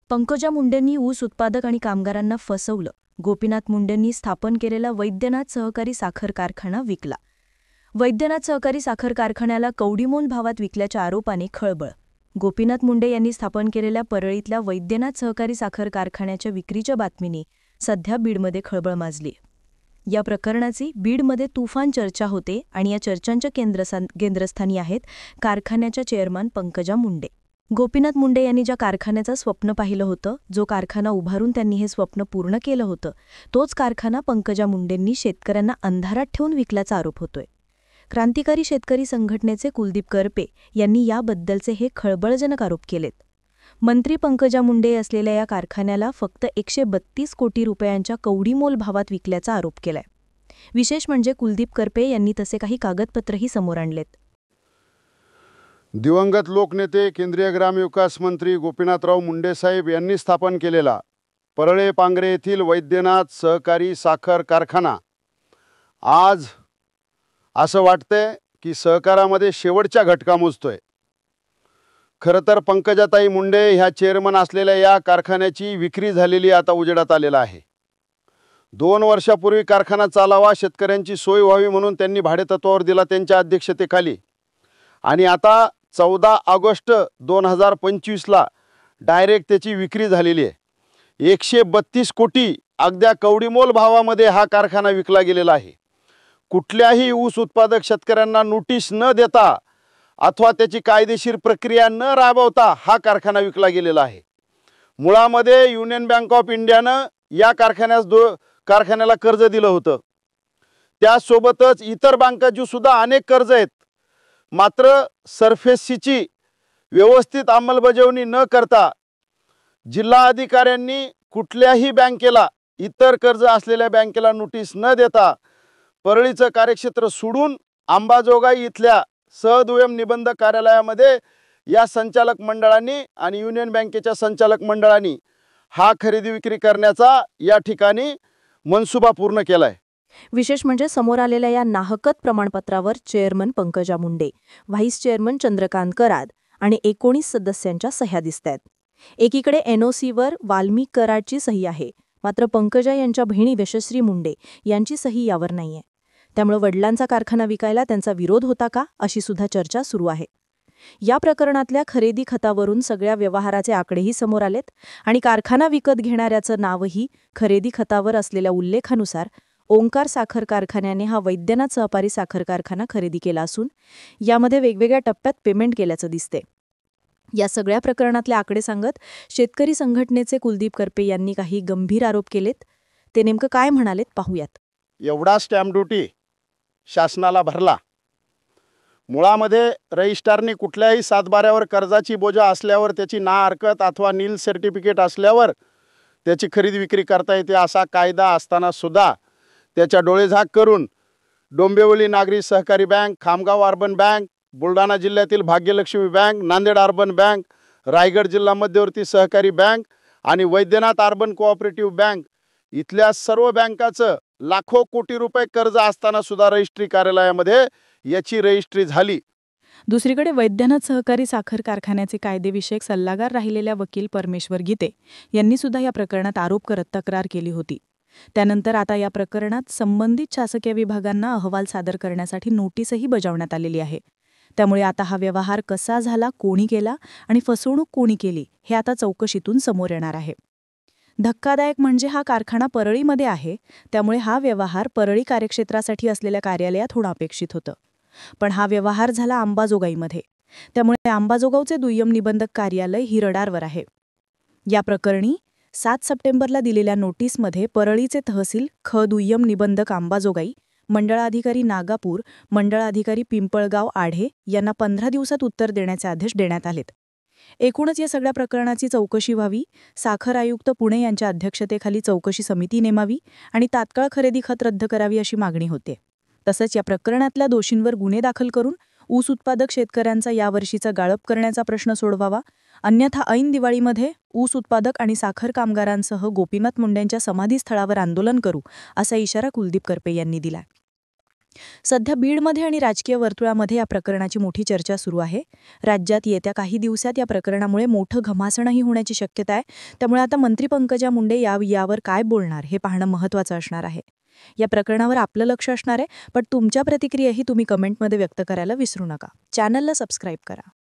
पंकजा मुंडेंनी ऊस उत्पादक आणि कामगारांना फसवलं. गोपीनाथ मुंडेंनी स्थापन केलेला वैद्यनाथ सहकारी साखर कारखाना विकला. वैद्यनाथ सहकारी साखर कारखान्याला कवडीमोल भावात विकल्याच्या आरोपाने खळबळ. गोपीनाथ मुंडे यांनी स्थापन केलेल्या परळीतल्या वैद्यनाथ सहकारी साखर कारखान्याच्या विक्रीच्या बातमीने सध्या बीडमध्ये खळबळ माजली. या प्रकरणाची बीडमध्ये तुफान चर्चा होते आणि या चर्चांच्या केंद्रस्थानी आहेत कारखान्याच्या चेअरमन पंकजा मुंडे. गोपीनाथ मुंडे यांनी ज्या कारखान्याचं स्वप्न पाहिलं होतं, जो कारखाना उभारून त्यांनी हे स्वप्न पूर्ण केलं होतं, तोच कारखाना पंकजा मुंडेंनी शेतकऱ्यांना अंधारात ठेवून विकल्याचा आरोप होतोय. क्रांतिकारी शेतकरी संघटनेचे कुलदीप करपे यांनी याबद्दलचे हे खळबळजनक आरोप केलेत. मंत्री पंकजा मुंडे असलेल्या या कारखान्याला फक्त 132 कोटी रुपयांच्या कवडीमोल भावात विकल्याचा आरोप केलाय. विशेष म्हणजे कुलदीप करपे यांनी तसे काही कागदपत्रही समोर आणलेत. दिवंगत लोकनेते केंद्रीय ग्रामविकास मंत्री गोपीनाथराव मुंडे साहेब यांनी स्थापन केलेला परळे पांगरे येथील वैद्यनाथ सहकारी साखर कारखाना आज असं वाटतंय की सहकारामध्ये शेवटच्या घटका मोजतोय. खरं तर पंकजाताई मुंडे ह्या चेअरमन असलेल्या या कारखान्याची विक्री झालेली आता उजेडात आलेला आहे. 2 वर्षापूर्वी कारखाना चालावा, शेतकऱ्यांची सोय व्हावी म्हणून त्यांनी भाडेतत्वावर दिला त्यांच्या अध्यक्षतेखाली. आणि आता 14 ऑगस्ट 2025ला डायरेक्ट त्याची विक्री झालेली आहे. 132 कोटी अगद्या कवडीमोल भावामध्ये हा कारखाना विकला गेलेला आहे. कुठल्याही ऊस उत्पादक शेतकऱ्यांना नोटीस न देता अथवा त्याची कायदेशीर प्रक्रिया न राबवता हा कारखाना विकला गेलेला आहे. मुळामध्ये युनियन बँक ऑफ इंडियानं या कारखान्याला कर्ज दिलं होतं. त्यासोबतच इतर बँकांची सुद्धा अनेक कर्ज आहेत. मात्र सरफेसीची व्यवस्थित अंमलबजावणी न करता जिल्हा अधिकाऱ्यांनी कुठल्याही बँकेला, इतर कर्ज असलेल्या बँकेला नोटीस न देता परळीचं कार्यक्षेत्र सोडून अंबाजोगाई इथल्या सहदुय्यम निबंधक कार्यालयामध्ये या संचालक मंडळांनी आणि युनियन बँकेच्या संचालक मंडळांनी हा खरेदी विक्री करण्याचा या ठिकाणी मनसुबा पूर्ण केलाय. विशेष म्हणजे समोर आलेल्या या नाहकत प्रमाणपत्रावर chairman Pankaja Munde, vice chairman Chandrakant Karad आणि 19 सदस्यांच्या सह्या दिसतायत. एकीकडे NOCवर वाल्मिक कराडची सही आहे, मात्र पंकजा यांच्या बहिणी यशश्री मुंडे यांची सही यावर नाहीये. त्यामुळे वडिलांचा कारखाना विकायला त्यांचा विरोध होता का, अशी सुद्धा चर्चा सुरू आहे. या प्रकरणातल्या खरेदी खतावरून सगळ्या व्यवहाराचे आकडेही समोर आलेत आणि कारखाना विकत घेणाऱ्याचं नावही खरेदी खतावर असलेल्या उल्लेखानुसार ओंकार साखर कारखान्याने हा वैद्यनाथ सहकारी साखर कारखाना खरेदी केला असून यामध्ये वेगवेगळ्या टप्प्यात पेमेंट केल्याचं दिसते. या सगळ्या प्रकरणातले आकडे सांगत शेतकरी संघटनेचे कुलदीप करपे यांनी काही गंभीर आरोप केलेत. ते नेमकं काय म्हणालेत पाहूयात. एवढा स्टॅम्प ड्युटी शासनाला भरला. मुळामध्ये रजिस्ट्रारने कुठल्याही सातबाऱ्यावर कर्जाची बोजा असल्यावर, त्याची ना हरकत अथवा नील सर्टिफिकेट असल्यावर त्याची खरेदी विक्री करता येते असा कायदा असताना सुद्धा त्याच्या डोळेझाक करून Dombivli Nagari Sahakari bank, Khamgaon urban bank, Buldhana जिल्ह्यातील Bhagyalaxmi bank, Nanded urban bank, Raigad Jilha Madhyavarti सहकारी बँक आणि वैद्यनाथ अर्बन कोऑपरेटिव्ह बँक इथल्या सर्व बँकाचं लाखो कोटी रुपये कर्ज असताना सुद्धा रजिस्ट्री कार्यालयामध्ये याची रजिस्ट्री झाली. दुसरीकडे वैद्यनाथ सहकारी साखर कारखान्याचे कायदेविषयक सल्लागार राहिलेल्या वकील परमेश्वर गीते यांनी सुद्धा या प्रकरणात आरोप करत तक्रार केली होती. त्यानंतर आता या प्रकरणात संबंधित शासकीय विभागांना अहवाल सादर करण्यासाठी नोटीसही बजावण्यात आलेली आहे. त्यामुळे आता हा व्यवहार कसा झाला, कोणी केला आणि फसवणूक कोणी केली हे आता चौकशीतून समोर येणार आहे. धक्कादायक म्हणजे हा कारखाना परळीमध्ये आहे, त्यामुळे हा व्यवहार परळी कार्यक्षेत्रासाठी असलेल्या कार्यालयात होणं अपेक्षित होतं. पण हा व्यवहार झाला अंबाजोगाईमध्ये, त्यामुळे अंबाजोगाईचे दुय्यम निबंधक कार्यालय ही रडारवर आहे. या प्रकरणी 7 सप्टेंबरला दिलेल्या नोटीसमध्ये परळीचे तहसील दुय्यम निबंधक अंबाजोगाई, मंडळाधिकारी नागापूर, मंडळाधिकारी पिंपळगाव आढे यांना 15 दिवसात उत्तर देण्याचे आदेश देण्यात आलेत. एकूणच या सगळ्या प्रकरणाची चौकशी व्हावी, साखर आयुक्त पुणे यांच्या अध्यक्षतेखाली चौकशी समिती नेमावी आणि तात्काळ खरेदी खत रद्द करावी अशी मागणी होते. तसंच या प्रकरणातल्या दोषींवर गुन्हे दाखल करून ऊस उत्पादक शेतकऱ्यांचा यावर्षीचा गाळप करण्याचा प्रश्न सोडवावा, अन्यथा ऐन दिवाळीमध्ये ऊस उत्पादक आणि साखर कामगारांसह गोपीनाथ मुंडेंच्या समाधीस्थळावर आंदोलन करू, असा इशारा कुलदीप करपे यांनी दिला. सध्या बीडमध्ये आणि राजकीय वर्तुळामध्ये या प्रकरणाची मोठी चर्चा सुरू आहे. राज्यात येत्या काही दिवसात या प्रकरणामुळे मोठं घमासणही होण्याची शक्यता आहे. त्यामुळे आता मंत्री पंकजा मुंडे यावर काय बोलणार हे पाहणं महत्त्वाचं असणार आहे. या प्रकरणावर आपलं लक्ष असणार आहे, पण तुमच्या प्रतिक्रियाही तुम्ही कमेंटमध्ये व्यक्त करायला विसरू नका. चॅनलला सबस्क्राईब करा.